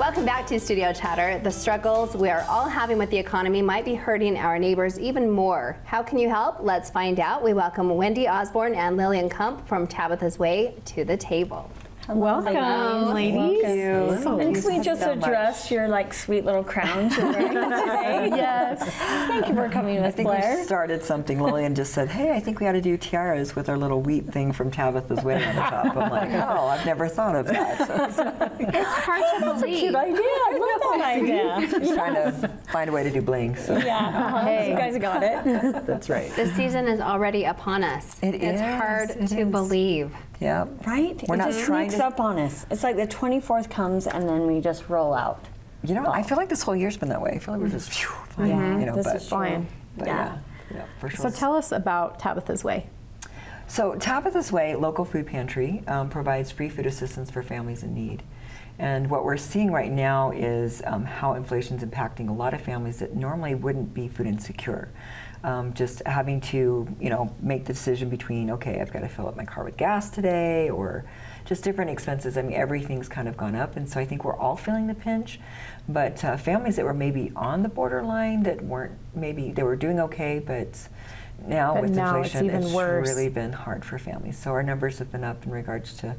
Welcome back to Studio Chatter. The struggles we are all having with the economy might be hurting our neighbors even more. How can you help? Let's find out. We welcome Wendy Osborne and Lillian Kump from Tabitha's Way to the table. Welcome, ladies. Thank you. And can we just address your sweet little crowns you're wearing today? Yes. Thank you for coming with Blair. I think we started something. Lillian just said, hey, I think we ought to do tiaras with our little wheat thing from Tabitha's Way on the top. I'm like, oh, I've never thought of that. It's hard to believe. That's a cute idea. I love that idea. Just trying to find a way to do bling. So. Yeah, hey. You guys got it. That's right. The season is already upon us. It's hard to believe. Yeah. Right? We're not just trying sneaks up on us. It's like the 24th comes and then we just roll out. You know, I feel like this whole year's been that way. I feel like we're just flying. Yeah, you know, this is flying. Yeah, for sure. So tell us about Tabitha's Way. So Tabitha's Way local food pantry provides free food assistance for families in need. And what we're seeing right now is how inflation is impacting a lot of families that normally wouldn't be food insecure. Just having to, make the decision between, okay, I've got to fill up my car with gas today, or just different expenses. I mean, everything's kind of gone up, and so I think we're all feeling the pinch. But families that were maybe on the borderline, that weren't, maybe they were doing okay, but now with inflation, it's really been hard for families. So our numbers have been up in regards to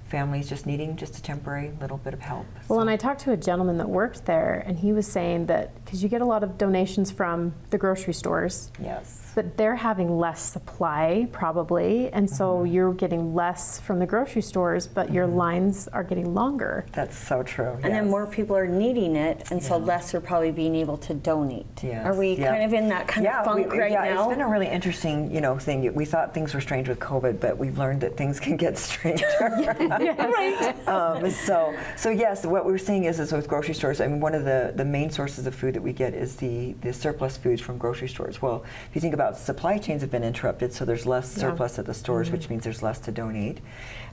families just needing just a temporary little bit of help. Well, and I talked to a gentleman that worked there, and he was saying that because you get a lot of donations from the grocery stores, yes, but they're having less supply probably, and so you're getting less from the grocery stores, but your lines are getting longer. That's so true. And then more people are needing it, and so less are probably being able to donate. Yes. Are we kind of in that kind of funk right now? It's been a really interesting, thing. We thought things were strange with COVID, but we've learned that things can get stranger. Right. So yes, what we're seeing is with grocery stores, I mean, one of the main sources of food that we get is the surplus foods from grocery stores. Well, if you think about supply chains have been interrupted, so there's less surplus at the stores, which means there's less to donate.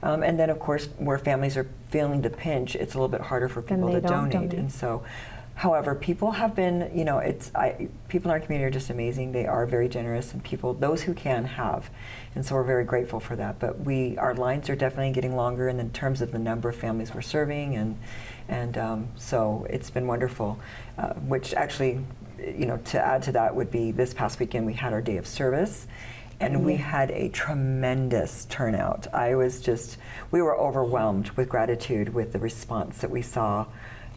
And then, of course, where families are feeling the pinch, it's a little bit harder for people to donate. And so, however, people have been, people in our community are just amazing. They are very generous, and those who can have. And so we're very grateful for that. But our lines are definitely getting longer in terms of the number of families we're serving, and so it's been wonderful. Which actually, to add to that would be this past weekend we had our day of service. And we had a tremendous turnout. We were overwhelmed with gratitude with the response that we saw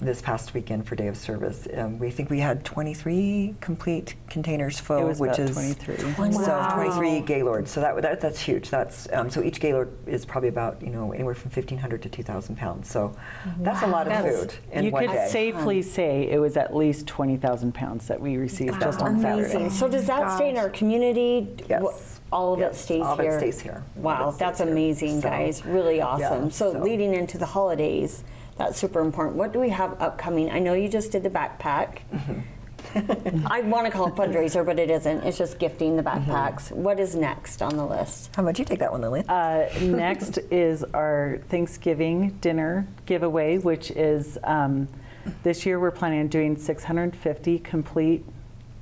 this past weekend for Day of Service. We think we had 23 complete containers full, which is 23. So 23 Gaylords. So that's huge. That's so each Gaylord is probably about anywhere from 1,500 to 2,000 pounds. So that's a lot of food in one day. You could safely say it was at least 20,000 pounds that we received just on Saturday. So does that stay in our community? Yes. All of it stays here? All of it stays here. Wow, that's amazing, guys. Really awesome. So leading into the holidays, that's super important. What do we have upcoming? I know you just did the backpack. I want to call it fundraiser, but it isn't. It's just gifting the backpacks. What is next on the list? How about you take that one, Lily? Next is our Thanksgiving dinner giveaway, which is this year we're planning on doing 650 complete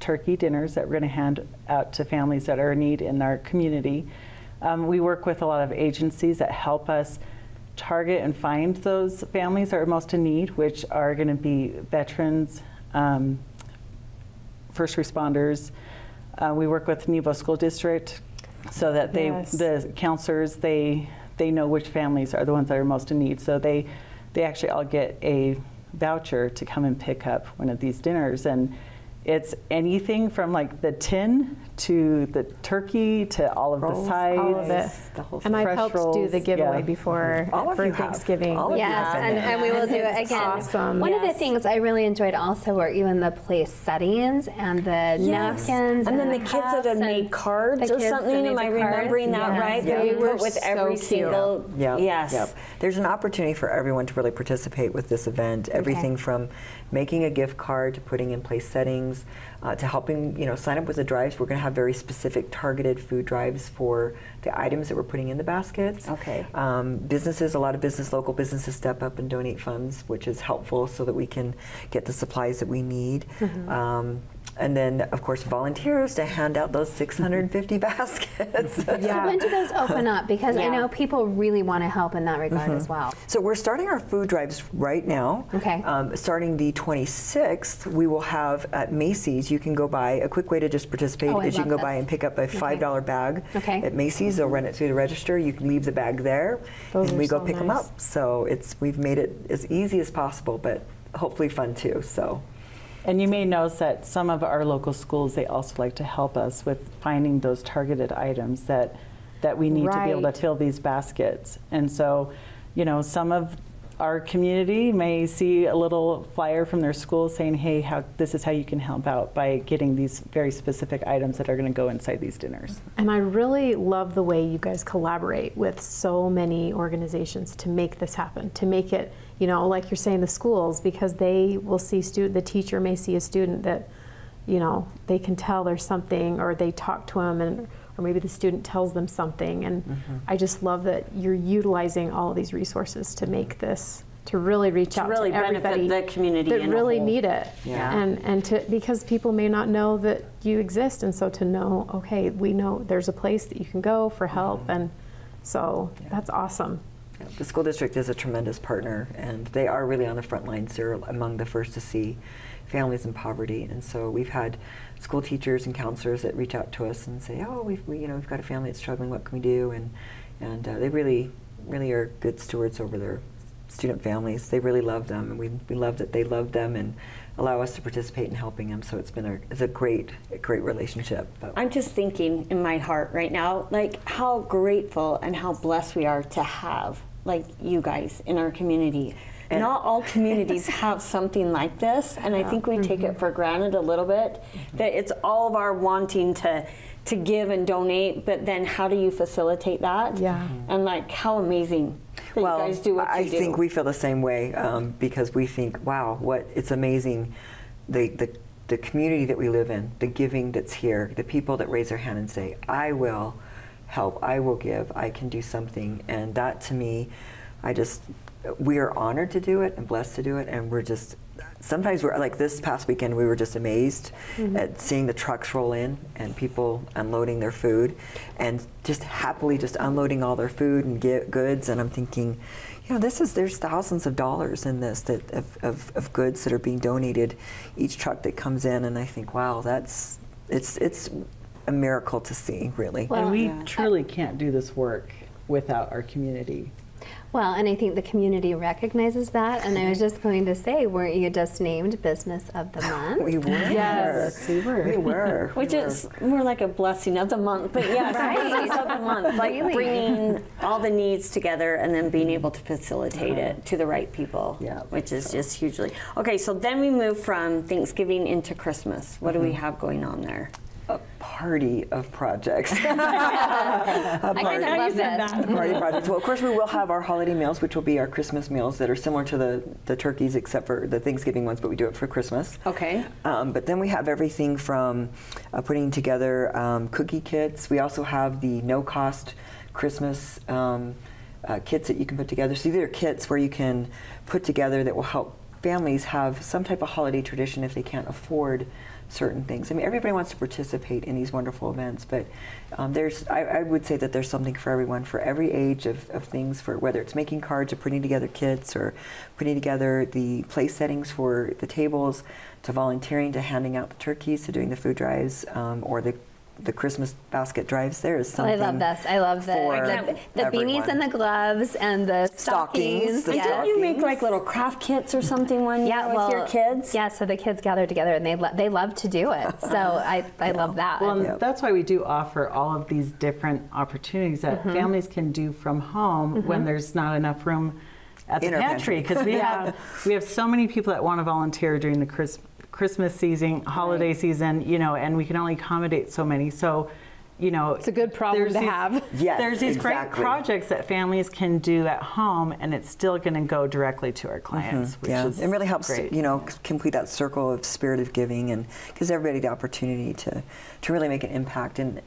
turkey dinners that we're going to hand out to families that are in need in our community. We work with a lot of agencies that help us target and find those families that are most in need, which are going to be veterans, first responders. We work with Nebo School District so that the counselors, they know which families are the ones that are most in need. So they actually all get a voucher to come and pick up one of these dinners. And it's anything from like the tin to the turkey to all of the sides. All of it. And I've helped do the giveaway before for Thanksgiving. Yes, and we will do it again. Awesome. One of the things I really enjoyed also were even the place settings and the napkins. And then the kids that had made cards or something. Am I remembering that right? They were with every single. Yes. There's an opportunity for everyone to really participate with this event. Everything from making a gift card to putting in place settings to helping sign up with the drives. We're going to have very specific targeted food drives for the items that we're putting in the baskets. Okay. Businesses, a lot of local businesses step up and donate funds, which is helpful so that we can get the supplies that we need. And then, of course, volunteers to hand out those 650 baskets. So when do those open up? Because I know people really want to help in that regard as well. So we're starting our food drives right now. Okay. Starting the 26th, we will have at Macy's, you can go buy, a quick way to just participate is you can go buy and pick up a $5 bag at Macy's. They'll run it through the register. You can leave the bag there, and we go pick them up. So we've made it as easy as possible, but hopefully fun too. So. And you may notice that some of our local schools, they also like to help us with finding those targeted items that we need to be able to fill these baskets. And so, you know, some of our community may see a little flyer from their school saying, hey, this is how you can help out by getting these very specific items that are going to go inside these dinners. And I really love the way you guys collaborate with so many organizations to make this happen, to make it, you know, like you're saying, the schools, because they will see the teacher may see a student that, you know, they can tell there's something, or they talk to them, or maybe the student tells them something. And I just love that you're utilizing all of these resources to make this, to really reach out to everybody benefit the community that in really a whole. need it. And because people may not know that you exist, and so to know, okay, we know there's a place that you can go for help, and so that's awesome. The school district is a tremendous partner, and they are really on the front lines. They're among the first to see families in poverty, and so we've had school teachers and counselors that reach out to us and say, "Oh, we've got a family that's struggling. What can we do?" And they really are good stewards over their student families. They really love them, and we love that they love them and allow us to participate in helping them. So it's a great relationship. But I'm just thinking in my heart right now, like how grateful and how blessed we are to have like you guys in our community. And not all communities have something like this, and I think we take it for granted a little bit, that it's all of our wanting to give and donate, but then how do you facilitate that? And like how amazing that you guys do what you do. I think we feel the same way because we think, wow, it's amazing, the community that we live in, the giving that's here, the people that raise their hand and say, I will help, I will give, I can do something. And that to me, we are honored to do it and blessed to do it, and sometimes we're like this past weekend we were just amazed at seeing the trucks roll in and people unloading their food and just happily just unloading all their food and goods, and I'm thinking, you know, there's thousands of dollars in this of goods that are being donated each truck that comes in, and I think, wow, it's a miracle to see, really. Well, and we truly can't do this work without our community. Well, and I think the community recognizes that, and I was just going to say, weren't you just named Business of the Month? We were. Yes, we were. We were. Which is more like a blessing of the month, but yes, Business of the Month, like bringing all the needs together and then being able to facilitate it to the right people, which is just hugely. Okay, so then we move from Thanksgiving into Christmas. What do we have going on there? A party of projects. I kind of love this. A party projects. Well, of course, we will have our holiday meals, which will be our Christmas meals that are similar to the turkeys, except for the Thanksgiving ones, but we do it for Christmas. Okay. But then we have everything from putting together cookie kits. We also have the no-cost Christmas kits that you can put together. So these are kits where you can put together that will help families have some type of holiday tradition if they can't afford certain things. I mean, everybody wants to participate in these wonderful events, but I would say that there's something for everyone, for every age of things, for whether it's making cards or putting together kits or putting together the place settings for the tables, to volunteering, to handing out the turkeys, to doing the food drives, or the Christmas basket drives. There is something. I love this. I love the beanies and the gloves and the stockings. And didn't you make like little craft kits or something one year with your kids? Yeah, so the kids gather together and they love to do it. So I love that. Well, that's why we do offer all of these different opportunities that families can do from home when there's not enough room at the pantry, because we have so many people that want to volunteer during the Christmas season, holiday season, you know, and we can only accommodate so many. So you know, it's a good problem to have. Yes, there's these exactly. great projects that families can do at home, and it's still going to go directly to our clients, which is it really helps, great. you know, complete that circle of spirit of giving, and gives everybody the opportunity to really make an impact. And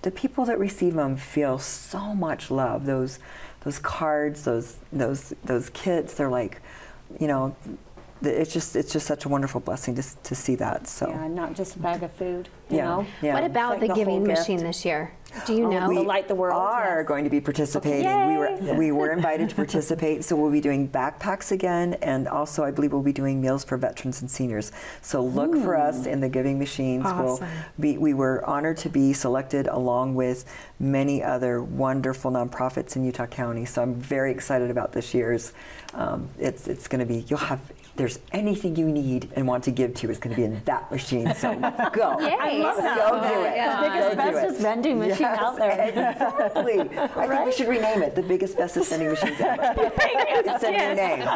the people that receive them feel so much love. Those cards, those kits, they're like, you know, it's just such a wonderful blessing to see that. So yeah, not just a bag of food. You know. Yeah. What about It's like the the giving whole machine gift. this year? Do you know? We Light the World, are yes. going to be participating. Yay. We were invited to participate, so we'll be doing backpacks again, and also I believe we'll be doing meals for veterans and seniors. So look for us in the giving machines. Awesome. We were honored to be selected along with many other wonderful nonprofits in Utah County. So I'm very excited about this year's. It's going to be, there's anything you need and want to give to is going to be in that machine. So go. Yay. I love that. Go do it. Yeah. The biggest, bestest vending machine out there. Exactly. I think we should rename it the biggest, bestest vending machines ever. It's a new name.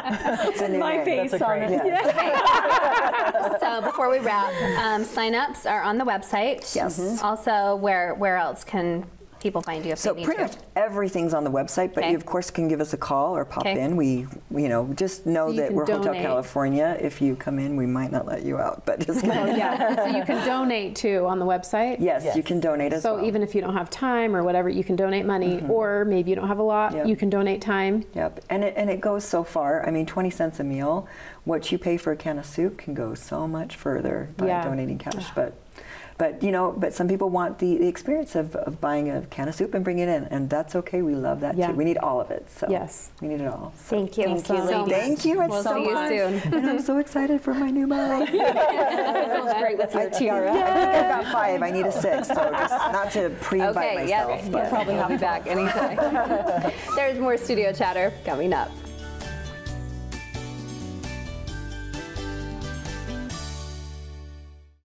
It's a new My name. face on it. Yeah. So before we wrap, sign-ups are on the website. Yes. Also, where else can people find you if So they need pretty to? much everything's on the website, but Okay. you of course can give us a call or pop Okay. in. We, you know, just know So you that can we're Hotel donate. California. If you come in, we might not let you out, but just kidding. Yeah, so you can donate too on the website. Yes, you can donate as So well. even if you don't have time or whatever, you can donate money, or maybe you don't have a lot, Yep. you can donate time. Yep, and it goes so far. I mean, 20 cents a meal. What you pay for a can of soup can go so much further by Yeah. donating cash. But you know, but some people want the experience of buying a can of soup and bringing it in, and that's okay. We love that Yeah. too. We need all of it. So Yes. we need it all. So. Thank you. Thank you, so ladies. much. Thank you. It's We'll so see you much. soon. And I'm so excited for my new mug. It goes great with your tiara. I think I've got 5. I need a 6. So just not to pre-invite Okay, myself. yeah, but you'll probably have me back anytime. There's more studio chatter coming up.